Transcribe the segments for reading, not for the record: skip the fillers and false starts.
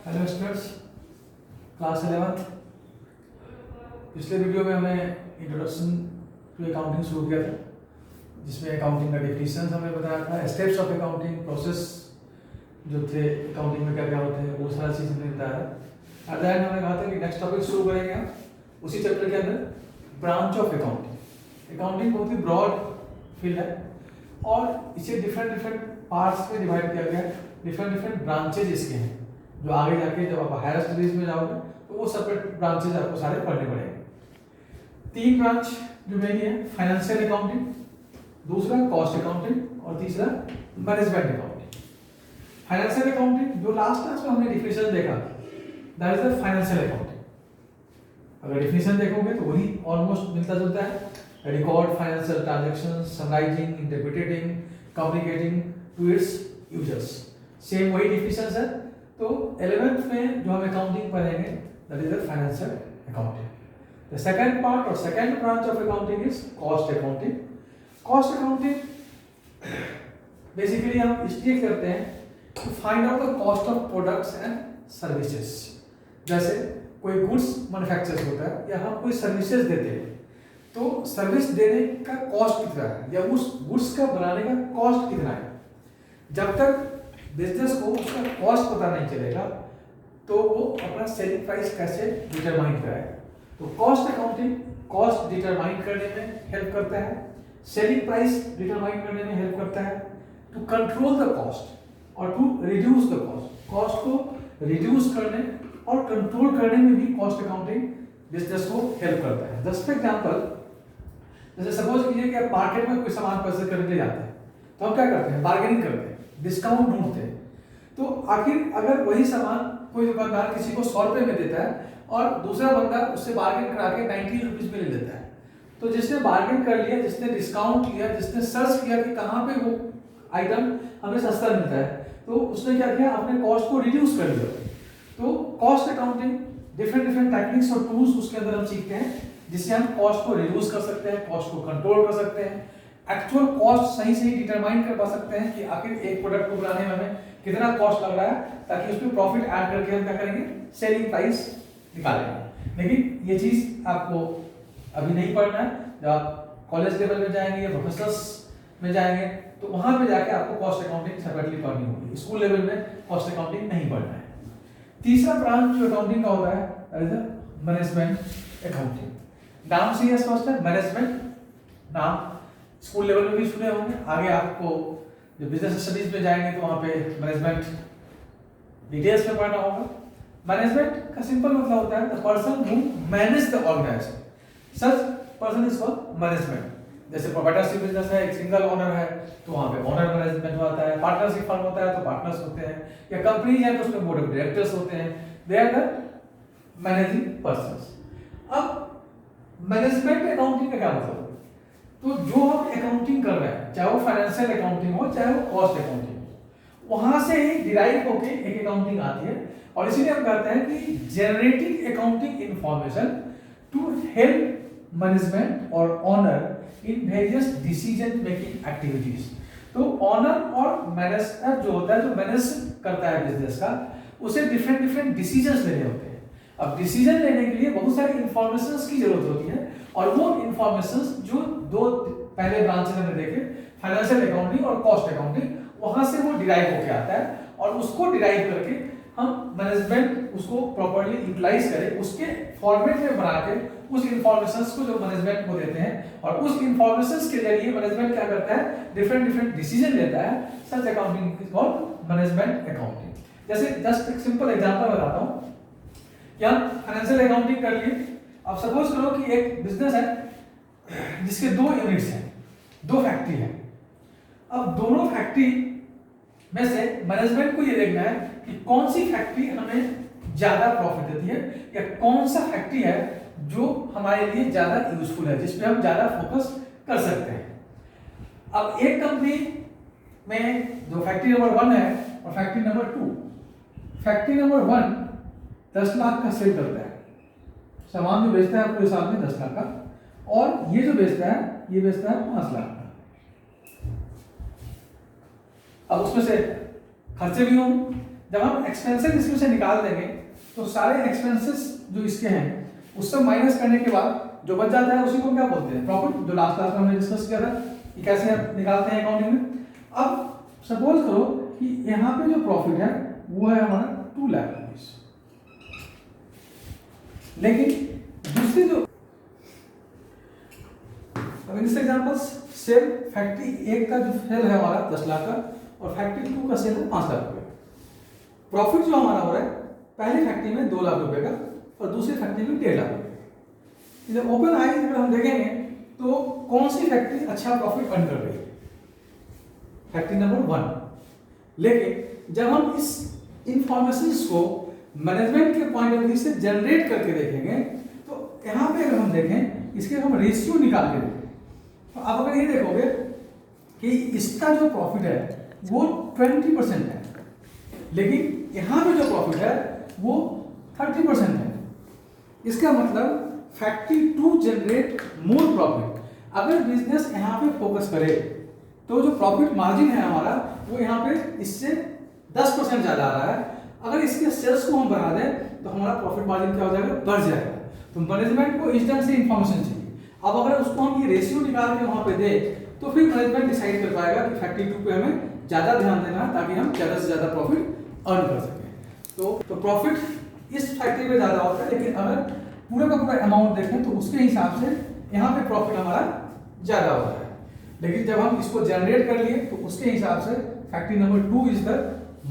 Hello students, class 11th। पिछले video में हमने इंट्रोडक्शन टू अकाउंटिंग शुरू किया था, जिसमें अकाउंटिंग का डेफिनेशन हमने बताया था, स्टेप्स ऑफ अकाउंटिंग प्रोसेस जो थे अकाउंटिंग में क्या क्या होते हैं, वो सारा चीज़ हमने बताया। एट द एंड हमने कहा था कि नेक्स्ट टॉपिक शुरू करेंगे हम उसी चैप्टर के अंदर, ब्रांच ऑफ अकाउंटिंग। अकाउंटिंग बहुत ही ब्रॉड फील्ड है और इसे डिफरेंट पार्ट्स में डिवाइड किया गया है, डिफरेंट ब्रांचेज इसके हैं, जो आगे जाके जब आप हायर स्टडीज में जाओगे तो वो सेपरेट ब्रांचेज आपको सारे पढ़ने पड़ेंगे। 3 ब्रांच जो मेन है, फाइनेंशियल अकाउंटिंग, दूसरा कॉस्ट अकाउंटिंग और तीसरा मैनेजमेंट अकाउंटिंग। फाइनेंशियल अकाउंटिंग जो लास्ट क्लास में हमने डेफिनेशन देखा, that is the financial accounting. अगर डेफिनेशन देखोगे तो वही ऑलमोस्ट मिलता जुलता है, record financial transactions, summarising, interpreting, communicating to its users, same वही डेफिनेशंस है। तो 11th में जो हम अकाउंटिंग पढ़ेंगे that is the financial accounting. The second part और second branch of accounting is cost accounting. Cost accounting basically हम इसलिए करते हैं to find out the cost of products and services. जैसे कोई गुड्स मैन्युफैक्चर होता है या हम कोई सर्विसेज देते हैं, तो सर्विस देने का कॉस्ट कितना है या उस गुड्स का बनाने का कॉस्ट कितना है। जब तक बिजनेस को उसका कॉस्ट पता नहीं चलेगा तो वो अपना सेलिंग प्राइस कैसे डिटरमाइन करेगा। तो कॉस्ट अकाउंटिंग कॉस्ट डिटरमाइन करने में हेल्प करता है, सेलिंग प्राइस डिटरमाइन करने में हेल्प करता है, टू कंट्रोल द कॉस्ट और to reduce the cost. Cost को रिड्यूस करने और कंट्रोल करने में भी कॉस्ट अकाउंटिंग बिजनेस को हेल्प करता है। जस्ट फॉर एग्जांपल, जैसे सपोज कीजिए कि आप मार्केट में कोई सामान परचेज करने के लिए जाते हैं, तो हम क्या करते हैं, बार्गेनिंग करते हैं, डिस्काउंट ढूंढते हैं। तो आखिर अगर वही सामान कोई दुकानदार किसी को 100 रुपए में देता है और दूसरा बंदा उससे बार्गेन करा के 90 रुपीज में ले लेता है, तो जिसने बार्गेन कर लिया, जिसने डिस्काउंट लिया, जिसने सर्च किया कि कहाँ पे वो आइटम हमें सस्ता मिलता है, तो उसने क्या किया, अपने कॉस्ट को रिड्यूस कर लिया। तो कॉस्ट अकाउंटिंग डिफरेंट टेक्निक्स और टूल्स उसके अंदर हम सीखते हैं, जिससे हम कॉस्ट को रिड्यूस कर सकते हैं, कॉस्ट को कंट्रोल कर सकते हैं, एक्चुअल कॉस्ट सही डिटरमाइन कर पा सकते हैं कि आखिर एक प्रोडक्ट को बनाने में हमें कितना कॉस्ट लग रहा है, ताकि उसमें प्रॉफिट ऐड करके हम क्या करेंगे, सेलिंग प्राइस निकालेंगे। लेकिन ये चीज आपको अभी नहीं पढ़ना है। जब आप कॉलेज लेवल में जाएंगे या प्रोफेशनल्स में जाएंगे तो वहां पे जाके आपको कॉस्ट अकाउंटिंग सेपरेटली पढ़नी होगी। स्कूल लेवल में कॉस्ट अकाउंटिंग नहीं पढ़ना है। तीसरा ब्रांच जो अकाउंटिंग का होता है दैट इज मैनेजमेंट अकाउंटिंग। नाम से ही स्पष्ट है, मैनेजमेंट नाम स्कूल लेवल में भी सुने होंगे। आगे आपको जो बिजनेस स्टडीज में जाएंगे तो वहां पे मैनेजमेंट डिटेल्स में पढ़ना होगा। मैनेजमेंट का सिंपल मतलब होता है the person who manage the organisation, such person is called management. जैसे प्रोप्राइटरशिप बिजनेस है, एक सिंगल ओनर है तो वहां पे ओनर मैनेजमेंट होता है, पार्टनरशिप फर्म होता है तो पार्टनर्स होते हैं, या कंपनी है तो उसमें बोर्ड ऑफ डायरेक्टर्स होते हैं, they are the managing persons. अब मैनेजमेंट अकाउंटिंग का क्या मतलब है, तो जो हम अकाउंटिंग कर रहे हैं, चाहे वो फाइनेंशियल अकाउंटिंग हो चाहे वो कॉस्ट अकाउंटिंग हो, वहां से ही डिराइव होके एक अकाउंटिंग आती है। और इसीलिए हम कहते हैं कि generating accounting information to help management और owner in various decision making activities. तो ओनर और मैनेजर जो होता है, जो मैनेज करता है बिजनेस का, उसे डिफरेंट डिसीजंस लेने होते हैं। अब डिसीजन लेने के लिए बहुत सारी इंफॉर्मेशंस की जरूरत होती है, और वो इंफॉर्मेशंस जो दो पहले ब्रांच में हमने देखे, फाइनेंशियल अकाउंटिंग और कॉस्ट अकाउंटिंग, वहां से वो डिराइव होके आता है। और उसको डिराइव करके हम मैनेजमेंट उसको प्रॉपर्ली यूटिलाइज करें, उसके फॉर्मेट में बना के उस इंफॉर्मेशंस को जो मैनेजमेंट को देते हैं, और उस इंफॉर्मेशंस के जरिए मैनेजमेंट क्या करता है, डिफरेंट डिसीजन लेता है। Such accounting is called management accounting. जैसे जस्ट एक सिंपल एग्जांपल बताता हूं कि हम फाइनेंशियल अकाउंटिंग कर लिए। अब सपोज करो कि एक बिजनेस है जिसके 2 यूनिट्स हैं, 2 फैक्ट्री है। अब दोनों फैक्ट्री में से मैनेजमेंट को ये देखना है कि कौन सी फैक्ट्री हमें ज्यादा प्रॉफिट देती है, या कौन सा फैक्ट्री है जो हमारे लिए ज्यादा यूजफुल है, जिस पे हम ज्यादा फोकस कर सकते हैं। अब एक कंपनी में जो फैक्ट्री नंबर 1 है और factory number 2, factory number 1 10 lakh का सेल करता है, सामान जो बेचता है पूरे साल में 10 लाख का, और ये जो बेचता है ये बेचता है 5 लाख का। अब उसमें से खर्चे भी होंगे, जब हम एक्सपेंसेस इसमें से निकाल देंगे तो सारे एक्सपेंसेस जो इसके हैं उससे माइनस करने के बाद जो बच जाता है उसी को क्या बोलते हैं, प्रॉफिट, जो लास्ट क्लास में हमने डिस्कस किया था कि कैसे आप निकालते हैं अकाउंटिंग में। अब सपोज करो कि यहाँ पे जो प्रॉफिट है वो है हमारा 2 लाख रुपीज, लेकिन दूसरी जो अब इन एग्जांपल्स सेल फैक्ट्री 1 का जो सेल है हमारा 10 लाख का और फैक्ट्री 2 का सेल है 5 लाख रुपए। प्रॉफिट जो हमारा हो रहा है पहली फैक्ट्री में 2 लाख रुपए का और दूसरी फैक्ट्री में 1.5 लाख रुपए। इधर ओपन आईज अगर हम देखेंगे तो कौन सी फैक्ट्री अच्छा प्रॉफिट अर्न कर रही है, फैक्ट्री नंबर 1। लेकिन जब हम इस इंफॉर्मेशन को मैनेजमेंट के पॉइंट ऑफ व्यू से जनरेट करके देखेंगे तो यहाँ पे अगर हम देखें इसके हम रेशियो निकाल के देखें तो आप अगर ये देखोगे कि इसका जो प्रॉफिट है वो 20% है, लेकिन यहाँ पे जो प्रॉफिट है वो 30% है। इसका मतलब फैक्ट्री 2 जनरेट मोर प्रॉफिट। अगर बिजनेस यहाँ पे फोकस करे तो जो प्रॉफिट मार्जिन है हमारा वो यहाँ पे इससे 10% ज़्यादा आ रहा है। अगर इसके सेल्स को हम बढ़ा दें तो हमारा प्रॉफिट मार्जिन क्या हो जाएगा, बढ़ जाएगा। तो मैनेजमेंट को इस ढंग से इंफॉर्मेशन चाहिए। अब अगर उसको हम ये रेशियो निकाल के वहाँ पे दें तो फिर मैनेजमेंट डिसाइड कर पाएगा कि फैक्ट्री 2 पे हमें ज़्यादा ध्यान देना है ताकि हम ज़्यादा से ज़्यादा प्रॉफिट अर्न कर सकें। तो प्रॉफिट इस फैक्ट्री में ज़्यादा होता है, लेकिन अगर पूरा का पूरा अमाउंट देखें तो उसके हिसाब से यहाँ पे प्रॉफिट हमारा ज़्यादा होता है। लेकिन जब हम इसको जनरेट कर लिए तो उसके हिसाब से factory number 2 is the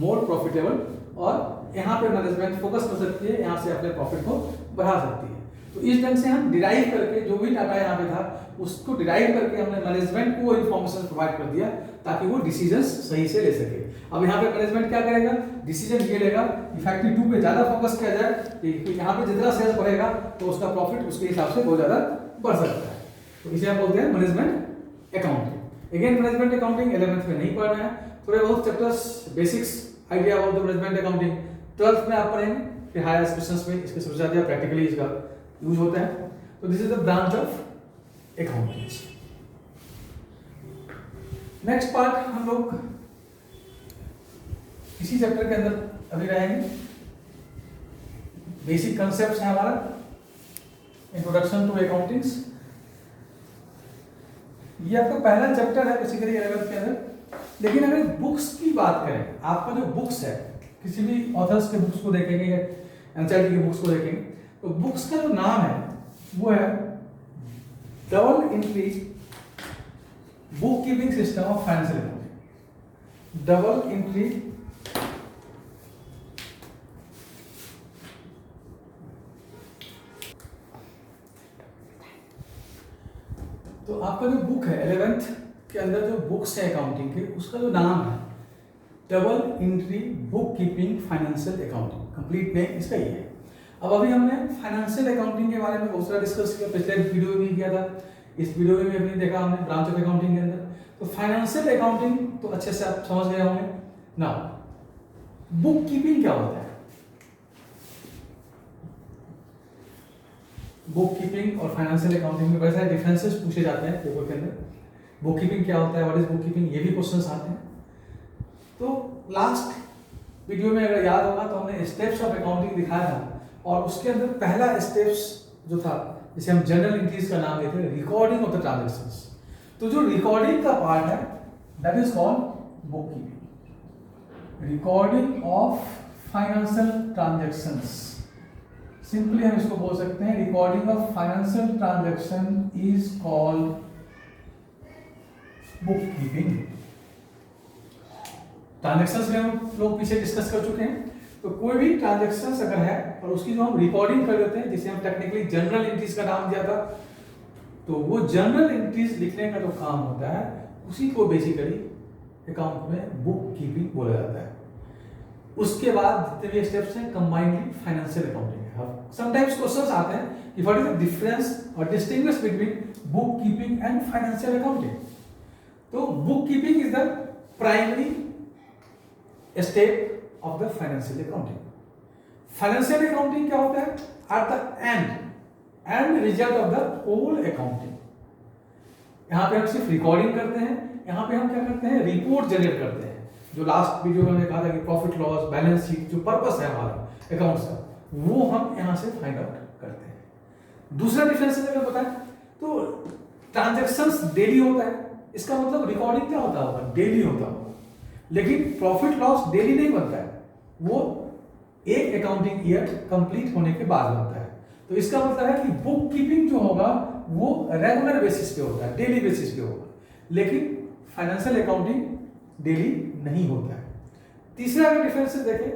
more profitable और यहाँ पे मैनेजमेंट फोकस कर सकती है, यहाँ से अपने प्रॉफिट को बढ़ा सकती है। तो इस ढंग से हम डिराइव करके जो भी डाटा यहाँ पे था उसको डिराइव करके हमने मैनेजमेंट को इन्फॉर्मेशन प्रोवाइड कर दिया ताकि वो डिसीजंस सही से ले सके। अब यहाँ पे मैनेजमेंट क्या करेगा, डिसीजन ये लेगा कि फैक्ट्री 2 पे ज़्यादा फोकस किया जाए कि यहाँ पे जितना सेल्स बढ़ेगा तो उसका प्रॉफिट उसके हिसाब से बहुत ज़्यादा बढ़ सकता है। तो इसे आप बोलते हैं management accounting. Again management accounting 11th में नहीं पढ़ना है, थोड़े बहुत chapters basics idea about the management accounting 12th में आप पढ़ेंगे, फिर हायर एजुकेशंस में इसके सबसे ज़्यादा प्रैक्टिकली इसका यूज होता है। तो this is the branch of accounting. Next part हम लोग इसी चैप्टर के अंदर अभी रहेंगे। बेसिक कंसेप्ट्स है हमारा इंट्रोडक्शन टू अकाउंटिंग्स। ये आपका पहला चैप्टर है बेसिकली 11th के अंदर। लेकिन अगर बुक्स की बात करें, आपका जो बुक्स है किसी भी ऑथर्स के बुक्स को देखेंगे या एनसीईआरटी के बुक्स को देखेंगे तो बुक्स का जो नाम है वो है double entry book keeping system of financial accounting. Double entry तो आपका जो बुक है 11th के अंदर जो बुक्स है अकाउंटिंग के उसका जो नाम है double entry book keeping financial accounting. Complete name इसका ये है। अब अभी हमने फाइनेंशियल अकाउंटिंग के बारे में बहुत सारा डिस्कस किया, पिछले वीडियो में किया था, इस वीडियो में भी हमने देखा हमने ब्रांच ऑफ अकाउंटिंग के अंदर। तो फाइनेंशियल अकाउंटिंग तो अच्छे से आप समझ गए होंगे ना। बुक कीपिंग क्या होता है, बुक कीपिंग और फाइनेंशियल अकाउंटिंग में बड़े सारे डिफरेंसेस पूछे जाते हैं पेपर के अंदर। बुक कीपिंग क्या होता है, व्हाट इज बुक कीपिंग, ये भी क्वेश्चंस आते हैं। तो लास्ट वीडियो में अगर याद होगा तो हमने स्टेप्स ऑफ अकाउंटिंग दिखाया था और उसके अंदर पहला स्टेप्स जो था जिसे हम जनरल एंट्रीज का नाम देते हैं रिकॉर्डिंग ऑफ द ट्रांजैक्शंस। तो जो रिकॉर्डिंग का पार्ट है that is called book keeping. Recording of financial transactions, simply हम इसको बोल सकते हैं recording of financial transaction is called book keeping. Transactions में हम लोग पीछे डिस्कस कर चुके हैं। तो कोई भी ट्रांजैक्शंस अगर है और उसकी जो हम रिकॉर्डिंग कर देते हैं जिसे हम टेक्निकली जनरल एंट्रीज का नाम दिया था, तो वो जनरल एंट्रीज लिखने का जो काम होता है उसी को बेसिकली अकाउंट में बुक कीपिंग बोला जाता है। उसके बाद जितने भी स्टेप्स हैं कंबाइंडली फाइनेंशियल अकाउंटिंग है। समटाइम्स क्वेश्चंस आते हैं कि व्हाट इज द डिफरेंस और distinguish between book keeping and financial accounting. तो book keeping is the primary step of the financial accounting. Financial accounting क्या होता है, at the end result of the whole accounting. यहां पे हम सिर्फ recording करते हैं, यहां पे हम क्या करते हैं रिपोर्ट जनरेट करते हैं। जो लास्ट वीडियो में हमने कहा था कि प्रॉफिट लॉस बैलेंस शीट जो पर्पस है हमारा अकाउंट्स का, वो हम यहाँ से फाइंड आउट करते हैं। दूसरा डिफरेंस अगर बताएं तो ट्रांजैक्शंस डेली होता है, इसका मतलब रिकॉर्डिंग क्या होता होगा, डेली होता होगा। लेकिन प्रॉफिट लॉस डेली नहीं बनता है, वो एक अकाउंटिंग ईयर कंप्लीट होने के बाद बनता है। तो इसका मतलब है कि बुक कीपिंग जो होगा वो रेगुलर बेसिस पे होता है, डेली बेसिस पे होगा, लेकिन फाइनेंशियल अकाउंटिंग डेली नहीं होता है। तीसरा अगर डिफरेंस देखें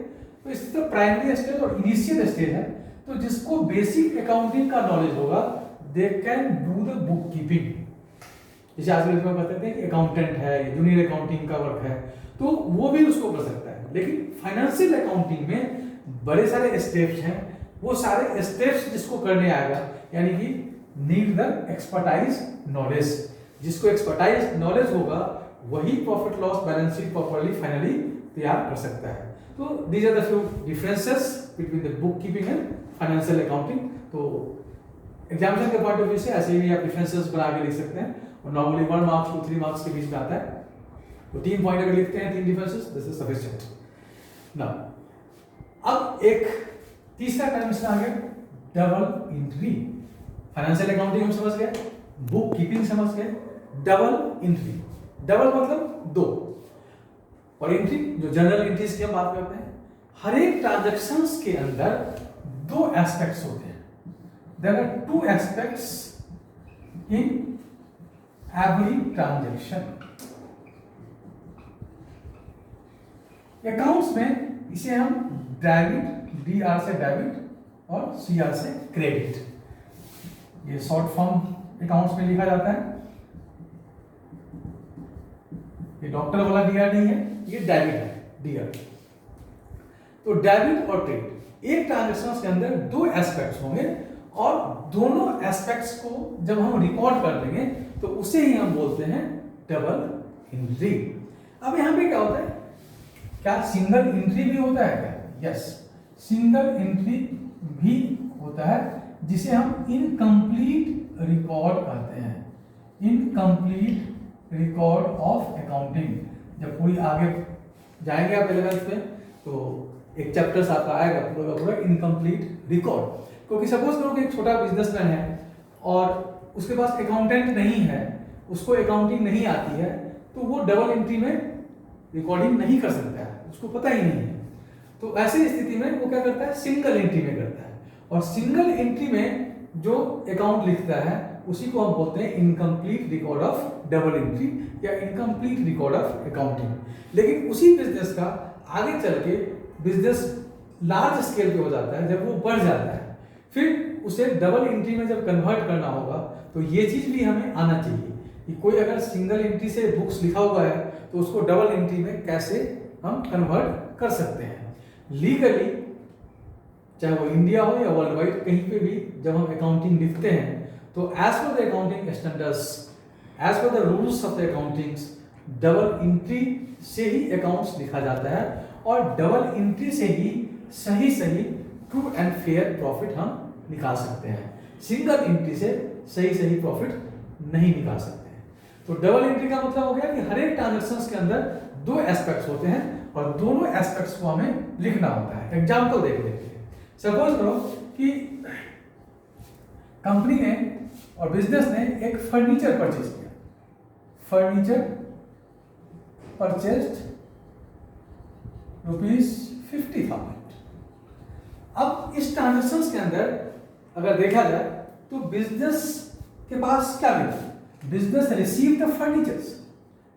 तो इसी तरह प्राइमरी स्टेज और इनिशियल स्टेज है। तो जिसको बेसिक अकाउंटिंग का नॉलेज होगा they can do the book keeping. जैसे आज के कहते थे कि अकाउंटेंट है, जूनियर अकाउंटिंग का वर्क है, तो वो भी उसको कर सकता है। लेकिन फाइनेंशियल अकाउंटिंग में बड़े सारे स्टेप्स हैं, वो सारे स्टेप्स जिसको करने आएगा यानी कि नीड द एक्सपर्टाइज नॉलेज। जिसको एक्सपर्टाइज नॉलेज होगा वही profit loss balance sheet properly finally तैयार कर सकता है। तो these are the few differences between the book keeping and financial accounting. तो एग्जामिनेशन के पॉइंट ऑफ व्यू से ऐसे ही आप डिफरेंसेस बना के लिख सकते हैं, और नॉर्मली 1 मार्क्स टू 3 मार्क्स के बीच में आता है। तो 3 पॉइंट अगर लिखते हैं, 3 differences, this is sufficient. Now अब एक तीसरा डायमेंशन आ गया, डबल एंट्री। फाइनेंशियल अकाउंटिंग हम समझ गए, बुक कीपिंग समझ गए, डबल एंट्री। डबल मतलब 2, और एंट्री जो जनरल एंट्रीज की हम बात करते हैं। हर एक ट्रांजैक्शंस के अंदर 2 एस्पेक्ट्स होते हैं। There are 2 aspects in every transaction. Accounts में इसे हम डेबिट, DR से डेबिट और CR से क्रेडिट, ये शॉर्ट फॉर्म अकाउंट्स में लिखा जाता है। ये डॉक्टर वाला DR नहीं है, ये डेबिट है, DR। तो डेबिट और क्रेडिट एक ट्रांजैक्शन के अंदर 2 एस्पेक्ट्स होंगे, और दोनों एस्पेक्ट्स को जब हम रिकॉर्ड कर देंगे तो उसे ही हम बोलते हैं डबल एंट्री। अब यहां पे क्या होता है, क्या सिंगल एंट्री भी होता है क्या? यस, सिंगल एंट्री भी होता है, जिसे हम इनकम्प्लीट रिकॉर्ड कहते हैं। Incomplete record of accounting. जब पूरी आगे जाएंगे आप 11th में तो एक चैप्टर आपका आएगा पूरा का पूरा इनकम्प्लीट रिकॉर्ड। क्योंकि सपोज करो कि एक छोटा बिजनेसमैन है और उसके पास अकाउंटेंट नहीं है, उसको अकाउंटिंग नहीं आती है, तो वो डबल एंट्री में रिकॉर्डिंग नहीं कर सकता है, उसको पता ही नहीं है। तो ऐसी स्थिति में वो क्या करता है, सिंगल एंट्री में करता है। और सिंगल एंट्री में जो अकाउंट लिखता है उसी को हम बोलते हैं incomplete record of double entry या इनकम्प्लीट रिकॉर्ड ऑफ अकाउंटिंग। लेकिन उसी बिजनेस का आगे चल के बिजनेस लार्ज स्केल पे हो जाता है, जब वो बढ़ जाता है, फिर उसे डबल एंट्री में जब कन्वर्ट करना होगा तो ये चीज भी हमें आना चाहिए कि कोई अगर सिंगल एंट्री से बुक्स लिखा हुआ है तो उसको डबल एंट्री में कैसे हम कन्वर्ट कर सकते हैं लीगली। चाहे वो इंडिया हो या वर्ल्ड वाइड, कहीं पे भी जब हम अकाउंटिंग लिखते हैं तो as per the accounting standards, as per the rules of the accountings, double entry से ही अकाउंट्स लिखा जाता है, और डबल एंट्री से ही सही ट्रू एंड फेयर प्रॉफिट हम निकाल सकते हैं। सिंगल एंट्री से सही प्रॉफिट नहीं निकाल सकते हैं। तो डबल एंट्री का मतलब हो गया कि हर एक ट्रांजैक्शंस के अंदर 2 एस्पेक्ट्स होते हैं और दोनों एस्पेक्ट्स को हमें लिखना होता है। एग्जांपल देख लेते हैं। सपोज करो कि कंपनी ने और बिजनेस ने एक फर्नीचर परचेज किया, फर्नीचर परचेज्ड ₹50,000। अब इस ट्रांजैक्शंस के अंदर अगर देखा जाए तो बिजनेस के पास क्या मिला, business receive the furnitures,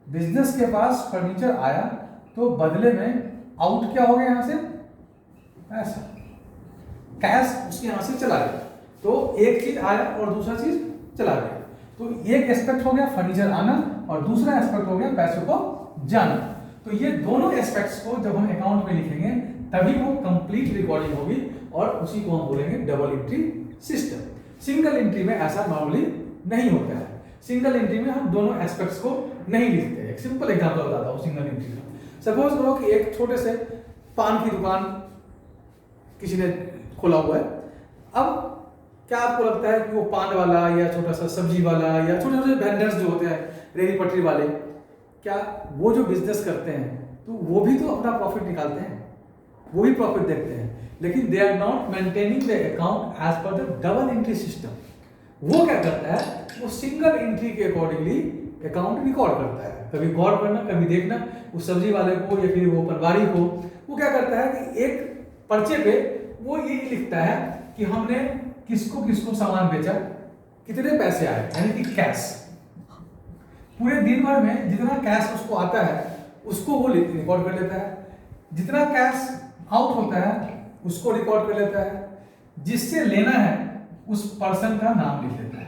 business के पास फर्नीचर आया तो बदले में आउट क्या हो गया, यहां से पैसा, कैश उसके यहां से चला गया। तो एक चीज आया और दूसरा चीज चला गया। तो एक एस्पेक्ट हो गया फर्नीचर आना और दूसरा एस्पेक्ट हो गया पैसों को जाना। तो ये दोनों एस्पेक्ट्स को जब हम अकाउंट में लिखेंगे तभी वो कंप्लीट रिकॉर्डिंग होगी और उसी को हम बोलेंगे double entry system. Single entry में ऐसा नॉर्मली नहीं होता है। सिंगल एंट्री में हम दोनों एस्पेक्ट्स को नहीं लिखते। एक सिंपल एग्जांपल बताता हूँ सिंगल एंट्री का। सपोज करो कि एक छोटे से पान की दुकान किसी ने खोला हुआ है। अब क्या आपको लगता है कि वो पान वाला या छोटा सा सब्जी वाला या छोटे छोटे वेंडर्स जो होते हैं रेहड़ी पटरी वाले, क्या वो जो बिजनेस करते हैं तो वो भी तो अपना प्रॉफिट निकालते हैं, वो भी प्रॉफिट देखते हैं, लेकिन they are not maintaining the account as per the double entry system. वो क्या करता है, वो सिंगल एंट्री के अकॉर्डिंगली अकाउंट रिकॉर्ड करता है। कभी गौर करना, कभी देखना, उस सब्जी वाले को या फिर वो पनवारी को, वो क्या करता है कि एक पर्चे पे वो ये लिखता है कि हमने किसको किसको सामान बेचा, कितने पैसे आए, यानी कि कैश। पूरे दिन भर में जितना कैश उसको आता है उसको वो रिकॉर्ड कर लेता है, जितना कैश आउट होता है उसको रिकॉर्ड कर लेता है, जिससे लेना है उस पर्सन का नाम लिख लेता है,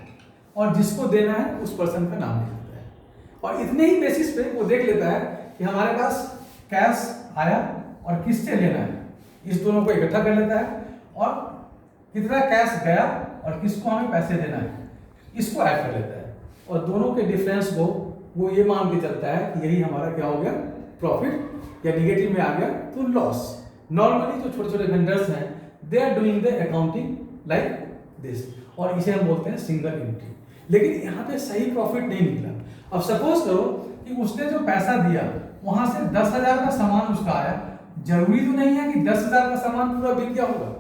और जिसको देना है उस पर्सन का नाम लिख लेता है। और इतने ही बेसिस पे वो देख लेता है कि हमारे पास कैश आया और किससे लेना है, इस दोनों को इकट्ठा कर लेता है, और कितना कैश गया और किसको हमें पैसे देना है इसको ऐड कर लेता है, और दोनों के डिफरेंस को वो ये मान के चलता है कि यही हमारा क्या हो गया, प्रॉफिट, या निगेटिव में आ गया तो लॉस। नॉर्मली जो छोटे छोटे वेंडर्स हैं they are doing the accounting like this, और इसे हम बोलते हैं सिंगल एंट्री। लेकिन यहाँ पे सही प्रॉफिट नहीं निकला। अब सपोज करो कि उसने जो पैसा दिया वहां से 10,000 का सामान उसका आया, जरूरी तो नहीं है कि 10,000 का सामान पूरा बिक गया होगा,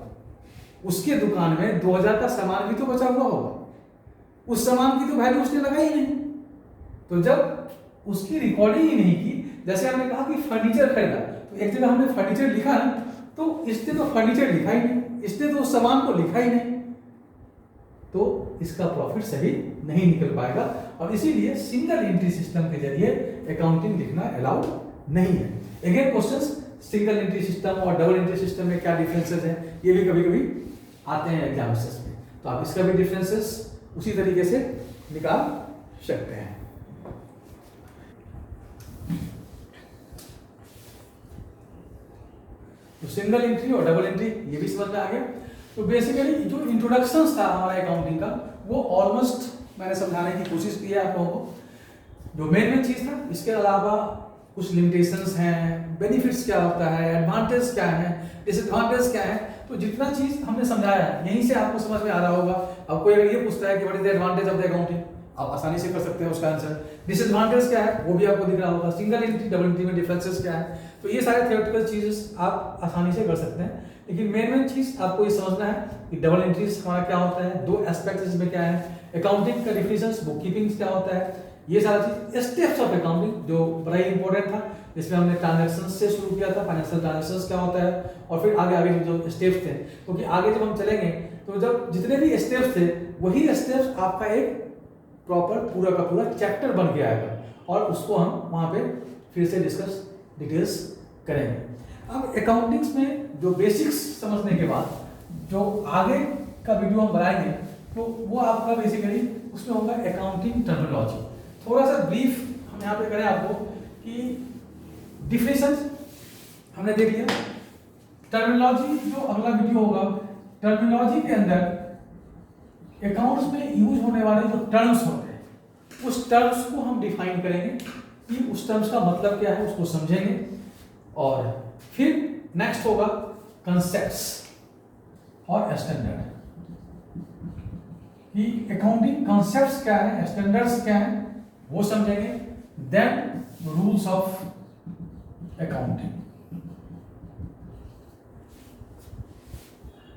उसके दुकान में 2,000 का सामान भी तो बचा हुआ होगा, उस सामान की तो वैल्यू उसने लगाई ही नहीं। तो जब उसकी रिकॉर्डिंग ही नहीं की, जैसे हमने कहा कि फर्नीचर खरीदा, तो एक जगह हमने फर्नीचर लिखा है, तो इसने तो फर्नीचर लिखा ही नहीं, इसने तो उस सामान को लिखा ही नहीं, तो इसका प्रॉफिट सही नहीं निकल पाएगा। और इसीलिए सिंगल एंट्री सिस्टम के जरिए अकाउंटिंग लिखना अलाउड नहीं है। Again questions, single entry system और डबल एंट्री सिस्टम में क्या डिफरेंसेस हैं, ये भी कभी कभी आते हैं एग्जाम्स में, तो आप इसका भी डिफरेंसेस उसी तरीके से निकाल सकते हैं। तो सिंगल एंट्री और डबल एंट्री ये भी समझ में आ गया। तो बेसिकली जो इंट्रोडक्शन था हमारा अकाउंटिंग का, वो ऑलमोस्ट मैंने समझाने की कोशिश की है आप लोगों को। जो मेन चीज था, इसके अलावा कुछ लिमिटेशंस हैं, बेनिफिट्स क्या होता है, एडवांटेज क्या है, डिसएडवांटेज क्या है, तो जितना चीज हमने समझाया है यहीं से आपको समझ में आ रहा होगा। अब कोई अगर ये पूछता है कि what is the advantage of the accounting, आप आसानी से कर सकते हैं उसका आंसर। डिसएडवांटेज क्या है वो भी आपको दिख रहा होगा, सिंगल एंट्री डबल एंट्री में डिफरेंसेस क्या है, तो ये सारे थ्योरेटिकल चीजेस आप आसानी से कर सकते हैं। लेकिन मेन चीज आपको ये समझना है कि डबल एंट्रीज हमारा क्या होता है, दो एस्पेक्ट इसमें क्या है, अकाउंटिंग का डिफिनेशंस, बुक कीपिंग क्या होता है, ये सारा चीज, स्टेप्स ऑफ अकाउंटिंग जो बड़ा ही इंपॉर्टेंट था, जिसमें हमने ट्रांजैक्शंस से शुरू किया था, फाइनेंशियल ट्रांजैक्शंस क्या होता है, और फिर आगे आगे जो स्टेप्स थे, क्योंकि आगे जब हम चलेंगे तो जब जितने भी स्टेप्स थे वही स्टेप्स आपका एक प्रॉपर पूरा का पूरा चैप्टर बन के आएगा, और उसको हम वहां पे फिर से डिस्कस डिटेल्स करेंगे। अब अकाउंटिंग्स में जो बेसिक्स समझने के बाद जो आगे का वीडियो हम बनाएंगे तो वो आपका बेसिकली उसमें होगा अकाउंटिंग टर्मिनोलॉजी। थोड़ा सा ब्रीफ हम यहाँ पे करें आपको कि डिफिनेशन हमने देख लिया, टर्मिनोलॉजी जो अगला वीडियो होगा, टर्मिनोलॉजी के अंदर अकाउंट्स में यूज होने वाले जो टर्म्स होते हैं उस टर्म्स को हम डिफाइन करेंगे कि उस टर्म्स का मतलब क्या है, उसको समझेंगे। और फिर नेक्स्ट होगा कंसेप्ट्स और स्टैंडर्ड, कि अकाउंटिंग कंसेप्ट्स क्या है, स्टैंडर्ड्स क्या है वो समझेंगे। Then rules of accounting.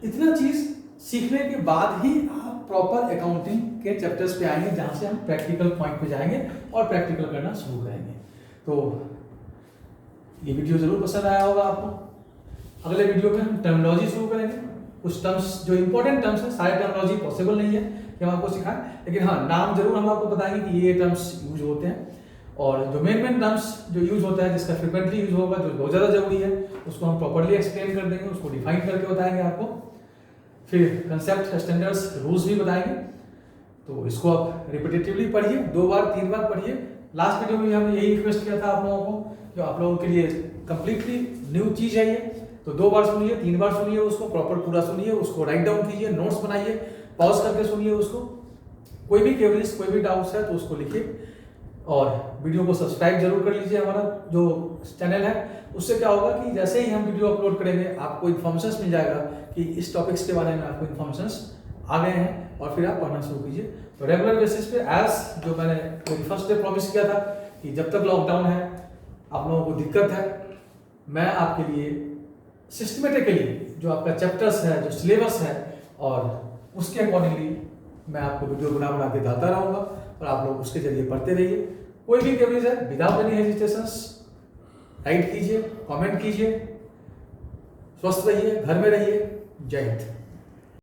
इतना चीज सीखने के बाद ही आप प्रॉपर अकाउंटिंग के चैप्टर्स पे आएंगे, जहां से हम प्रैक्टिकल पॉइंट पे जाएंगे और प्रैक्टिकल करना शुरू करेंगे। तो ये वीडियो जरूर पसंद आया होगा आपको। अगले वीडियो में हम टर्मिनोलॉजी शुरू करेंगे, कुछ टर्म्स जो इंपॉर्टेंट टर्म्स हैं, सारे टर्मिनोलॉजी पॉसिबल नहीं है कि हम आपको सिखाएं, लेकिन हाँ नाम जरूर हम आपको बताएंगे कि ये टर्म्स यूज होते हैं, और जो मेन टर्म्स जो यूज होता है, जिसका फ्रिक्वेंटली यूज होगा, जो बहुत ज़्यादा जरूरी है, उसको हम प्रॉपर्ली एक्सप्लेन कर देंगे, उसको डिफाइन करके बताएंगे आपको। फिर कंसेप्ट, स्टैंडर्ड्स, रूल्स भी बताएंगे। तो इसको आप रिपीटेटिवली पढ़िए, 2 बार 3 बार पढ़िए। लास्ट वीडियो में हमने यही रिक्वेस्ट किया था आप लोगों को, जो आप लोगों के लिए कंप्लीटली न्यू चीज़ है ये, तो 2 बार सुनिए, 3 बार सुनिए, उसको प्रॉपर पूरा सुनिए, उसको राइट डाउन कीजिए, नोट्स बनाइए, पॉज करके सुनिए उसको। कोई भी क्वेरीज, कोई भी डाउट्स है तो उसको लिखिए, और वीडियो को सब्सक्राइब जरूर कर लीजिए। हमारा जो चैनल है उससे क्या होगा कि जैसे ही हम वीडियो अपलोड करेंगे आपको इन्फॉर्मेशन मिल जाएगा कि इस टॉपिक्स के बारे में आपको इन्फॉर्मेशन आ गए हैं, और फिर आप पढ़ना शुरू कीजिए। तो रेगुलर बेसिस पे एज जो मैंने फर्स्ट डे प्रॉमिस किया था कि जब तक लॉकडाउन है, आप लोगों को दिक्कत है मैं आपके लिए सिस्टमेटिकली जो आपका चैप्टर्स है, जो सिलेबस है, और उसके अकॉर्डिंगली मैं आपको वीडियो बना के डालता रहूँगा और आप लोग उसके जरिए पढ़ते रहिए। कोई भी क्वेरीज है, विदाउट एनी हेजिटेशंस राइट कीजिए, कमेंट कीजिए। स्वस्थ रहिए, घर में रहिए। जय हिंद।